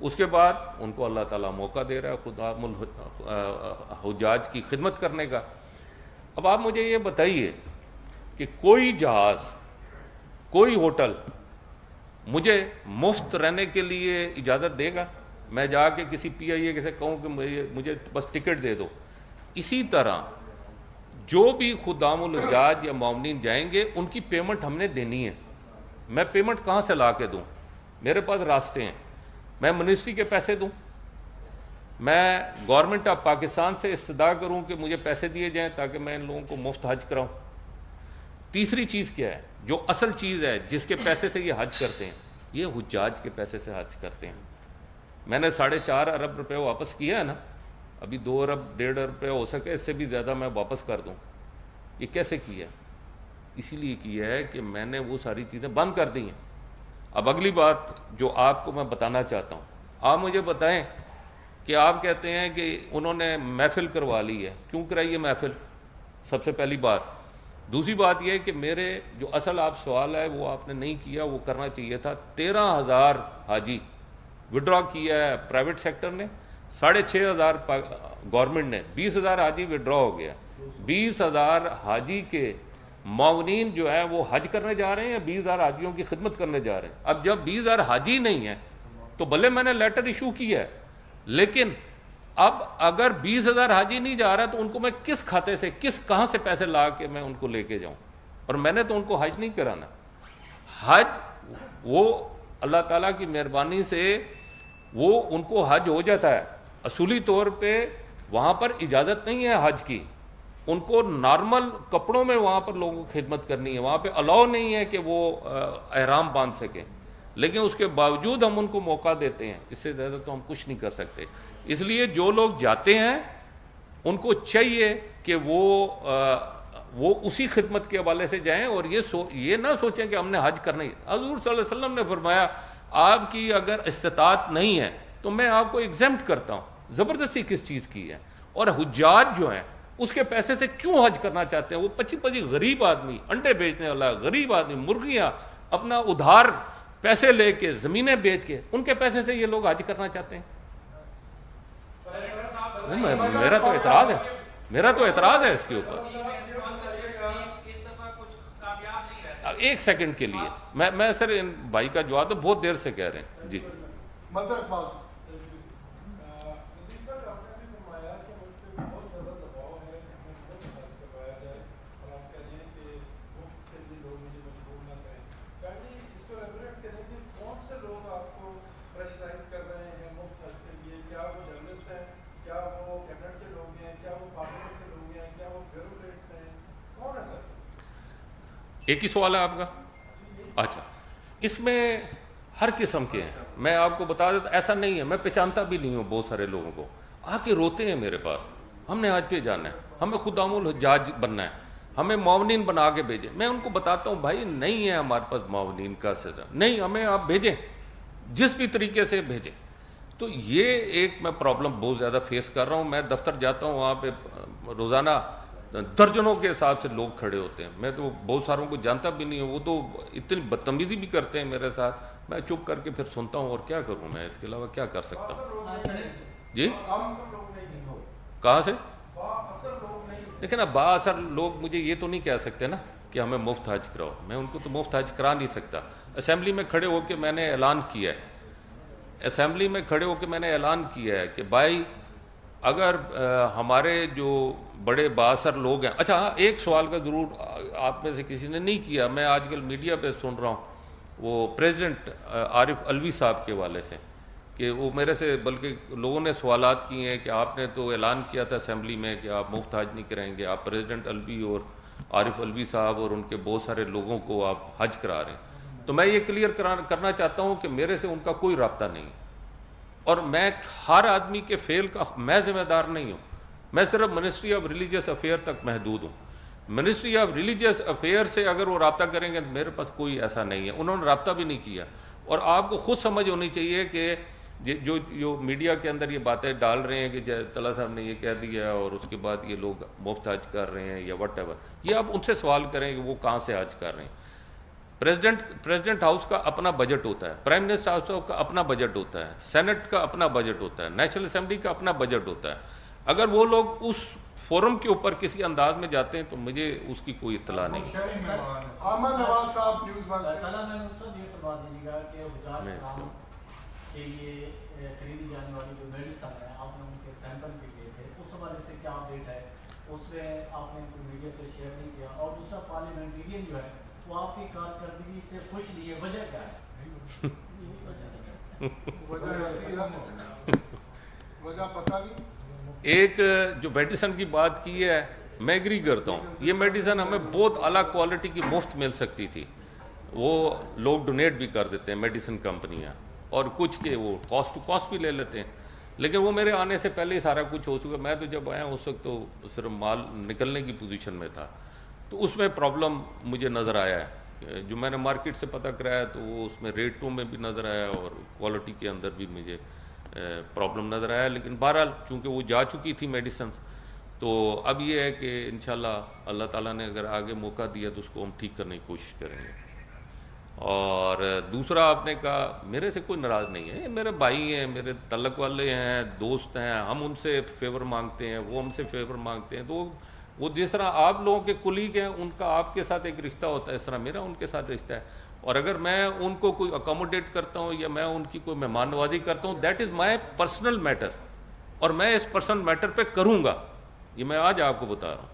اس کے بعد ان کو اللہ تعالیٰ موقع دے رہا ہے خدام الحجاج کی خدمت کرنے کا۔ اب آپ مجھے یہ بتائیے کہ کوئی جہاز، کوئی ہوٹل مجھے مفت رہنے کے لیے اجازت دے گا؟ میں جا کے کسی پی آئی اے سے کہوں کہ مجھے بس ٹکٹ دے دو۔ اسی طرح جو بھی خدام الحجاج یا مومنین جائیں گے ان کی پیمنٹ ہم نے دینی ہے۔ میں پیمنٹ کہاں سے لا کے دوں؟ میرے پاس راستے ہیں۔ میں منسٹری کے پیسے دوں، میں گورنمنٹ آف پاکستان سے استدعا کروں کہ مجھے پیسے دیے جائیں تاکہ میں ان لوگوں کو مفت حج کراؤں۔ تیسری چیز کیا ہے؟ جو اصل چیز ہے جس کے پیسے سے یہ حج کرتے ہیں، یہ حجاج کے پیسے سے حج کرتے ہیں۔ میں نے 4.5 ارب روپے واپس کیا ہے نا، ابھی 2 ارب 1.5 ارب روپے ہو سکے اس سے بھی زیادہ میں واپس کر دوں۔ یہ کیسے کیا؟ اسی لیے کیا ہے کہ میں نے وہ ساری چیزیں بند کر دی ہیں۔ اب اگلی بات جو آپ کو میں بتانا چاہتا ہوں، آپ مجھے بتائیں کہ آپ کہتے ہیں کہ انہوں نے محفل کروا لی ہے، کیوں کرائی ہے محفل؟ سب سے پہلی بات۔ دوسری بات یہ ہے کہ میرے جو اصل آپ سوال ہے وہ آپ نے نہیں کیا، وہ کرنا چاہیے تھا۔ 13,000 حاجی وڈرا کیا ہے پرائیویٹ سیکٹر نے، 6,500 گورنمنٹ نے، 20,000 حاجی وڈرا ہو گیا۔ 20,000 حاجی کے معاونین جو ہے وہ حج کرنے جا رہے ہیں، 20,000 حاجیوں کی خدمت کرنے جا رہے ہیں۔ اب جب 20,000 حاجی نہیں ہیں تو بھلے میں نے لیٹر ایشو کیا ہے، لیکن اب اگر 20,000 حاجی نہیں جا رہا تو ان کو میں کس کھاتے سے، کہاں سے پیسے لا کے میں ان کو لے کے جاؤں؟ اور میں نے تو ان کو حج نہیں کرانا۔ حج وہ اللہ تعالیٰ کی مہربانی سے وہ ان کو حج ہو جاتا ہے۔ اصولی طور پہ وہاں پر اجازت نہیں ہے حج کی، ان کو نارمل کپڑوں میں وہاں پر لوگوں کی خدمت کرنی ہے، وہاں پہ الاؤ نہیں ہے کہ وہ احرام باندھ سکیں، لیکن اس کے باوجود ہم ان کو موقع دیتے ہیں۔ اس سے زیادہ تو ہم کچھ نہیں کر سکتے۔ اس لیے جو لوگ جاتے ہیں ان کو چاہیے کہ وہ اسی خدمت کے حوالے سے جائیں، اور یہ نہ سوچیں کہ ہم نے حج کرنا ہی۔ حضور صلی اللہ علیہ وسلم نے فرمایا آپ کی اگر استطاعت نہیں ہے تو میں آپ کو ایگزمپٹ کرتا ہوں۔ زبردستی کس چیز کی ہے؟ اور حجاج جو ہیں اس کے پیسے سے کیوں حج کرنا چاہتے ہیں؟ وہ 25 غریب آدمی، انڈے بیچنے والا غریب آدمی، مرغیاں اپنا ادھار پیسے لے کے، زمینیں بیچ کے، ان کے پیسے سے یہ لوگ حج کرنا چاہتے ہیں۔ میرا تو اعتراض ہے اس کے اوپر۔ ایک سیکنڈ کے لیے میں سر ان بھائی کا جواب تو بہت دیر سے کہہ رہے ہیں جی۔ ایک ہی سوال ہے آپ کا؟ اچھا، اس میں ہر قسم کے ہیں، میں آپ کو بتا دیتا، ایسا نہیں ہے، میں پہچانتا بھی نہیں ہوں بہت سارے لوگوں کو، آ کے روتے ہیں میرے پاس، ہم نے حج پہ جانا ہے، ہمیں خدام الحجاج بننا ہے، ہمیں معاونین بنا کے بھیجیں۔ میں ان کو بتاتا ہوں بھائی نہیں ہے ہمارے پاس معاونین کا سسٹم، نہیں، ہمیں آپ بھیجیں، جس بھی طریقے سے بھیجیں۔ تو یہ ایک میں پرابلم بہت زیادہ فیس کر رہا ہوں۔ میں دفتر جاتا ہوں، وہاں پہ روزانہ درجنوں کے حساب سے لوگ کھڑے ہوتے ہیں، میں تو بہت ساروں کو جانتا بھی نہیں ہوں، وہ تو اتنی بدتمیزی بھی کرتے ہیں میرے ساتھ، میں چپ کر کے پھر سنتا ہوں، اور کیا کروں میں اس کے علاوہ کیا کر سکتا ہوں؟ جی کہاں سے؟ لیکن اب با اثر لوگ مجھے یہ تو نہیں کہہ سکتے نا کہ ہمیں مفت حج کراؤ، میں ان کو تو مفت حج کرا نہیں سکتا۔ اسمبلی میں کھڑے ہو کے میں نے اعلان کیا ہے، کہ بھائی اگر ہمارے جو بڑے بااثر لوگ ہیں، اچھا ہاں ایک سوال کا ضرور آپ میں سے کسی نے نہیں کیا، میں آج کل میڈیا پہ سن رہا ہوں وہ پریزیڈنٹ عارف الوی صاحب کے حوالے سے، کہ وہ میرے سے بلکہ لوگوں نے سوالات کیے ہیں کہ آپ نے تو اعلان کیا تھا اسمبلی میں کہ آپ مفت حج نہیں کرائیں گے، آپ پریزیڈنٹ الوی اور عارف الوی صاحب اور ان کے بہت سارے لوگوں کو آپ حج کرا رہے ہیں۔ تو میں یہ کلیئر کرنا چاہتا ہوں کہ میرے سے ان کا کوئی رابطہ نہیں، اور میں ہر آدمی کے فیل کا میں ذمہ دار نہیں ہوں، میں صرف منسٹری آف ریلیجیس افیئر تک محدود ہوں۔ منسٹری آف ریلیجیس افیئر سے اگر وہ رابطہ کریں گے، میرے پاس کوئی ایسا نہیں ہے، انہوں نے رابطہ بھی نہیں کیا۔ اور آپ کو خود سمجھ ہونی چاہیے کہ جو میڈیا کے اندر یہ باتیں ڈال رہے ہیں کہ طلعت صاحب نے یہ کہہ دیا اور اس کے بعد یہ لوگ مفت حج کر رہے ہیں یا وٹ ایور، یہ آپ ان سے سوال کریں کہ وہ کہاں سے حج کر رہے ہیں۔ پریزیڈنٹ ہاؤس کا اپنا بجٹ ہوتا ہے، پرائم منسٹر ہاؤس کا اپنا بجٹ ہوتا ہے، سینٹ کا اپنا بجٹ ہوتا ہے، نیشنل اسمبلی کا اپنا بجٹ ہوتا ہے. اگر وہ لوگ اس فورم کے اوپر کسی انداز میں جاتے ہیں تو مجھے اس کی کوئی اطلاع نہیں. احمد نواز صاحب نیوز ون سے. یہ فرما دیجیے گا کہ حجاج کرام کے لیے خریدی جانے والی جو میڈیسن ہے آپ نے ان کے سیمپل بھی لیے تھے، اس حوالے سے کیا اپڈیٹ ہے؟ اس میں آپ نے میڈیا سے شیئر نہیں کیا. اور دوسرا پارلیمنٹرین جو ہے وہ آپ کی کارکردگی سے خوش نہیں ہے، وجہ کیا ہے؟ وجہ پتہ نہیں. ایک جو میڈیسن کی بات کی ہے میں ایگری کرتا ہوں، یہ میڈیسن ہمیں بہت اعلیٰ کوالٹی کی مفت مل سکتی تھی. وہ لوگ ڈونیٹ بھی کر دیتے ہیں میڈیسن کمپنیاں، اور کچھ کے وہ کاسٹ ٹو کاسٹ بھی لے لیتے ہیں، لیکن وہ میرے آنے سے پہلے ہی سارا کچھ ہو چکا. میں تو جب آیا اس وقت تو صرف مال نکلنے کی پوزیشن میں تھا، تو اس میں پرابلم مجھے نظر آیا ہے. جو میں نے مارکیٹ سے پتہ کرایا تو وہ اس میں ریٹوں میں بھی نظر آیا اور کوالٹی کے اندر بھی مجھے پرابلم نظر آیا. لیکن بہرحال چونکہ وہ جا چکی تھی میڈیسنس، تو اب یہ ہے کہ انشاءاللہ اللہ تعالیٰ نے اگر آگے موقع دیا تو اس کو ہم ٹھیک کرنے کی کوشش کریں گے. اور دوسرا آپ نے کہا میرے سے کوئی ناراض نہیں ہے، یہ میرے بھائی ہیں، میرے تعلق والے ہیں، دوست ہیں، ہم ان سے فیور مانگتے ہیں، وہ ہم سے فیور مانگتے ہیں. تو وہ جس طرح آپ لوگوں کے کولیگ ہیں ان کا آپ کے ساتھ ایک رشتہ ہوتا ہے، اس طرح میرا ان کے ساتھ رشتہ ہے. اور اگر میں ان کو کوئی اکوموڈیٹ کرتا ہوں یا میں ان کی کوئی مہمان نوازی کرتا ہوں، that is my personal matter, اور میں اس پرسنل میٹر پہ کروں گا. یہ میں آج آپ کو بتا رہا ہوں.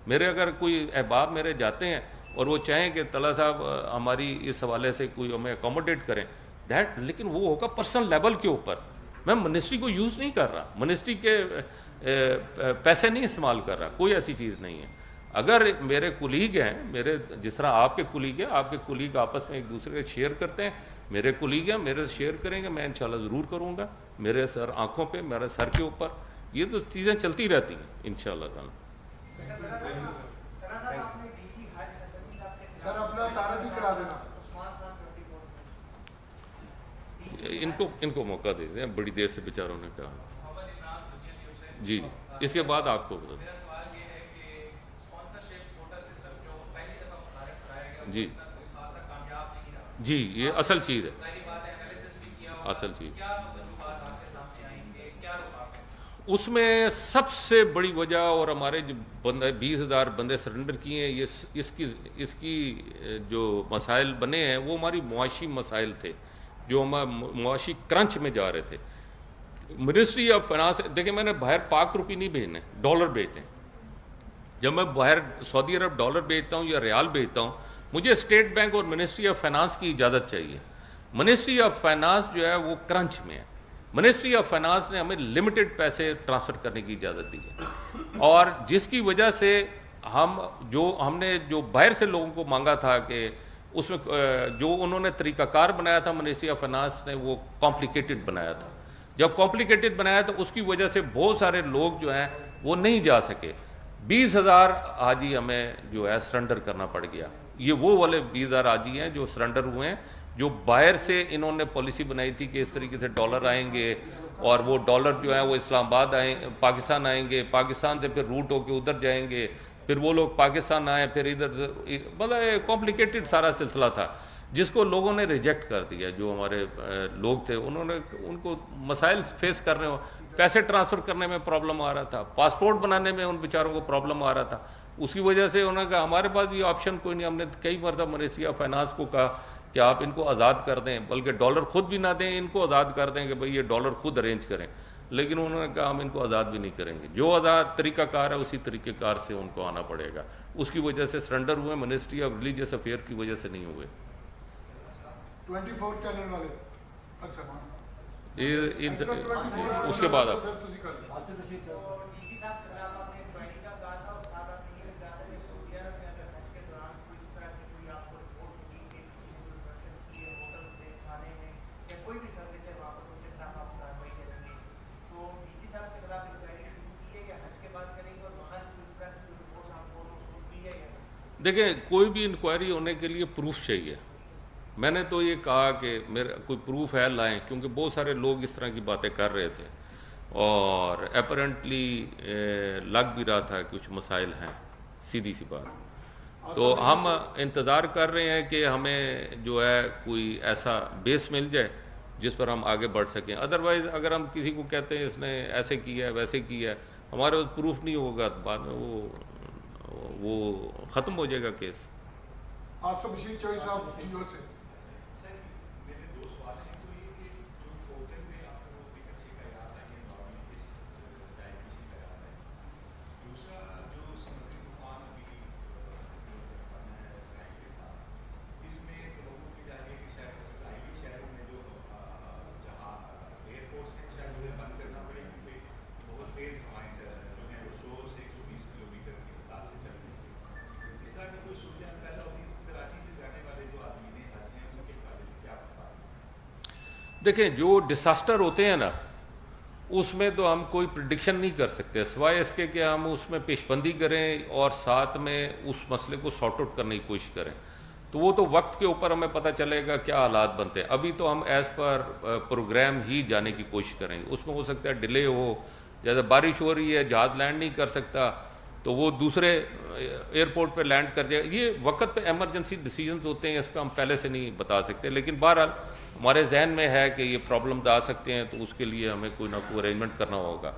میرے اگر کوئی احباب میرے جاتے ہیں اور وہ چاہیں کہ طلعت صاحب ہماری اس حوالے سے کوئی ہمیں اکوموڈیٹ کریں، لیکن وہ ہوگا پرسنل لیول کے اوپر. میں منسٹری کو یوز نہیں کر رہا، منسٹری کے پیسے نہیں استعمال کر رہا، کوئی ایسی چیز نہیں ہے. اگر میرے کولیگ ہیں، میرے جس طرح آپ کے کولیگ ہیں، آپ کے کولیگ آپس میں ایک دوسرے کے شیئر کرتے ہیں، میرے کولیگ ہیں میرے سے شیئر کریں گے، میں انشاءاللہ ضرور کروں گا. میرے سر آنکھوں پہ، میرے سر کے اوپر، یہ تو چیزیں چلتی رہتی ہیں انشاءاللہ تعالیٰ. سر اپنا تعارف بھی کرا دینا. ان کو موقع دے دیں، بڑی دیر سے بیچاروں نے کہا. جی اس کے بعد آپ کو بتا دیں. جی جی یہ اصل چیز ہے، اصل چیز. اس میں سب سے بڑی وجہ، اور ہمارے جو 20,000 بندے سرنڈر کیے ہیں، یہ اس کی جو مسائل بنے ہیں وہ ہماری معاشی مسائل تھے، جو ہم معاشی کرنچ میں جا رہے تھے. منسٹری آف فائنانس، دیکھیں میں نے باہر پاک روپی نہیں بھیجنے، ڈالر بھیجتے ہیں. جب میں باہر سعودی عرب ڈالر بھیجتا ہوں یا ریال بھیجتا ہوں، مجھے اسٹیٹ بینک اور منسٹری آف فائنانس کی اجازت چاہیے. منسٹری آف فائنانس جو ہے وہ کرنچ میں ہے. منسٹری آف فائنانس نے ہمیں لمیٹڈ پیسے ٹرانسفر کرنے کی اجازت دی ہے، اور جس کی وجہ سے ہم نے جو باہر سے لوگوں کو مانگا تھا کہ اس میں جو انہوں نے طریقہ کار بنایا تھا منسٹری آف فائنانس نے، وہ کمپلیکیٹڈ بنایا تھا. جب کمپلیکیٹڈ بنایا تو اس کی وجہ سے بہت سارے لوگ جو ہیں وہ نہیں جا سکے. 20,000 حاجی ہمیں جو ہے سرنڈر کرنا پڑ گیا. یہ وہ والے 20,000 حاجی ہیں جو سرنڈر ہوئے ہیں، جو باہر سے انہوں نے پالیسی بنائی تھی کہ اس طریقے سے ڈالر آئیں گے، اور وہ ڈالر جو ہیں وہ اسلام آباد پاکستان آئیں گے، پاکستان سے پھر روٹ ہو کے ادھر جائیں گے، پھر وہ لوگ پاکستان آئیں، پھر ادھر، مطلب کمپلیکیٹڈ سارا سلسلہ تھا جس کو لوگوں نے ریجیکٹ کر دیا. جو ہمارے لوگ تھے انہوں نے، ان کو مسائل فیس کرنے، پیسے ٹرانسفر کرنے میں پرابلم آ رہا تھا، پاسپورٹ بنانے میں ان بیچاروں کو پرابلم آ رہا تھا. اس کی وجہ سے انہوں نے کہا ہمارے پاس بھی آپشن کوئی نہیں. ہم نے کئی مرتبہ منسٹری آف فائنانس کو کہا کہ آپ ان کو آزاد کر دیں، بلکہ ڈالر خود بھی نہ دیں، ان کو آزاد کر دیں کہ بھئی یہ ڈالر خود ارینج کریں. لیکن انہوں نے کہا ہم ان کو آزاد بھی نہیں کریں گے، جو آزاد طریقہ کار ہے اسی طریقہ کار سے ان کو آنا پڑے گا. اس کی وجہ سے سرنڈر ہوئے، منسٹری آف ریلیجیس افیئر کی وجہ سے نہیں ہوئے. 24 چینل والے. اچھا اس کے بعد آپ دیکھیں، کوئی بھی انکوائری ہونے کے لیے پروف چاہیے. میں نے تو یہ کہا کہ میرا کوئی پروف ہے لائیں، کیونکہ بہت سارے لوگ اس طرح کی باتیں کر رہے تھے اور اپیرنٹلی لگ بھی رہا تھا کہ کچھ مسائل ہیں. سیدھی سی بات. تو ہم انتظار کر رہے ہیں کہ ہمیں جو ہے کوئی ایسا بیس مل جائے جس پر ہم آگے بڑھ سکیں. ادروائز اگر ہم کسی کو کہتے ہیں اس نے ایسے کیا ہے ویسے کیا ہے، ہمارے پاس پروف نہیں ہوگا تو بعد میں وہ ختم ہو جائے گا کیس. آصف بشیر چوئی صاحب جیو سے. دیکھیں جو ڈساسٹر ہوتے ہیں نا اس میں تو ہم کوئی پریڈکشن نہیں کر سکتے سوائے اس کے کہ ہم اس میں پیش بندی کریں اور ساتھ میں اس مسئلے کو سارٹ آؤٹ کرنے کی کوشش کریں. تو وہ تو وقت کے اوپر ہمیں پتہ چلے گا کیا حالات بنتے ہیں. ابھی تو ہم ایز پر پروگرام ہی جانے کی کوشش کریں گے. اس میں ہو سکتا ہے ڈیلے ہو، جیسے بارش ہو رہی ہے جہاز لینڈ نہیں کر سکتا تو وہ دوسرے ایئرپورٹ پہ لینڈ کر جائے. یہ وقت پہ ایمرجنسی ڈیسیجنز ہوتے ہیں، اس کا ہم پہلے سے نہیں بتا سکتے، لیکن بہرحال ہمارے ذہن میں ہے کہ یہ پرابلمز آ سکتے ہیں تو اس کے لیے ہمیں کوئی نہ کوئی ارینجمنٹ کرنا ہوگا.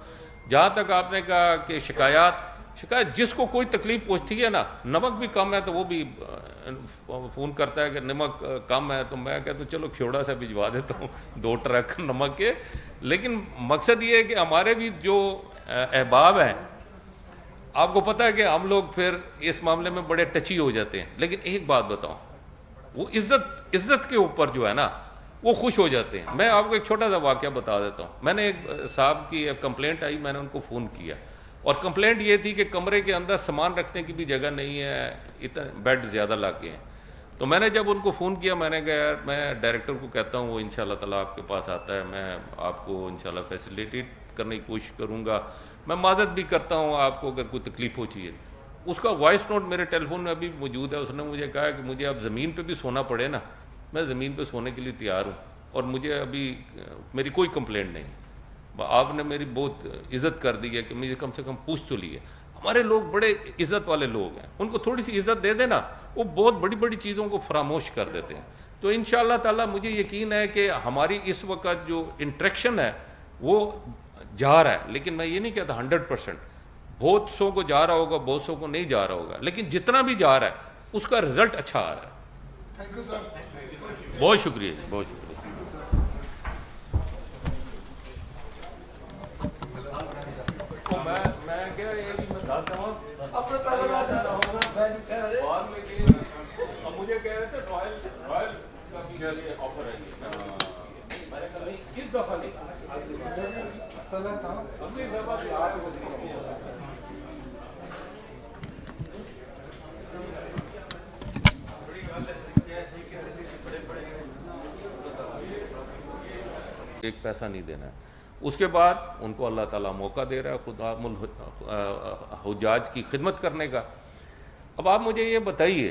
جہاں تک آپ نے کہا کہ شکایات جس کو کوئی تکلیف پہنچتی ہے نا، نمک بھی کم ہے تو وہ بھی فون کرتا ہے کہ نمک کم ہے، تو میں کہتا ہوں چلو کھیوڑا سے بھجوا دیتا ہوں 2 ٹرک نمک کے. لیکن مقصد یہ ہے کہ ہمارے بھی جو احباب ہیں، آپ کو پتہ ہے کہ ہم لوگ پھر اس معاملے میں بڑے ٹچی ہو جاتے ہیں. لیکن ایک بات بتاؤں، وہ عزت کے اوپر جو ہے نا وہ خوش ہو جاتے ہیں. میں آپ کو ایک چھوٹا سا واقعہ بتا دیتا ہوں. میں نے ایک صاحب کی کمپلینٹ آئی، میں نے ان کو فون کیا اور کمپلینٹ یہ تھی کہ کمرے کے اندر سامان رکھنے کی بھی جگہ نہیں ہے، اتنے بیڈ زیادہ لگ گئے ہیں. تو میں نے جب ان کو فون کیا، میں نے کہا یار میں ڈائریکٹر کو کہتا ہوں وہ انشاءاللہ تعالیٰ آپ کے پاس آتا ہے، میں آپ کو انشاءاللہ فیسیلیٹیٹ کرنے کی کوشش کروں گا، میں معذرت بھی کرتا ہوں آپ کو اگر کوئی تکلیف ہو چاہیے. اس کا وائس نوٹ میرے ٹیلی فون میں ابھی موجود ہے. اس نے مجھے کہا کہ مجھے اب زمین پہ بھی سونا پڑے نا، میں زمین پہ سونے کے لیے تیار ہوں اور مجھے ابھی میری کوئی کمپلینٹ نہیں. آپ نے میری بہت عزت کر دی ہے کہ مجھے کم سے کم پوچھ تو لی ہے. ہمارے لوگ بڑے عزت والے لوگ ہیں، ان کو تھوڑی سی عزت دے دینا وہ بہت بڑی بڑی چیزوں کو فراموش کر دیتے ہیں. تو انشاءاللہ تعالیٰ مجھے یقین ہے کہ ہماری اس وقت جو انٹریکشن ہے وہ جا رہا ہے. لیکن میں یہ نہیں کہتا 100%، بہت سو کو جا رہا ہوگا، بہت سو کو نہیں جا رہا ہوگا، لیکن جتنا بھی جا رہا ہے اس کا رزلٹ اچھا آ رہا ہے. Thank you sir. بہت شکریہ جی، بہت شکریہ. میں کیا یہ بھی میں دس دوں اپنے پیسے بعد میں کہ اب مجھے کہہ رہے تھے رائل کا بھی آفر ہے. میں نے کہا نہیں کس دفعہ نہیں، اگلی دفعہ سے آئے وہ ایک پیسہ نہیں دینا ہے. اس کے بعد ان کو اللہ تعالیٰ موقع دے رہا ہے خدا حجاج کی خدمت کرنے کا. اب آپ مجھے یہ بتائیے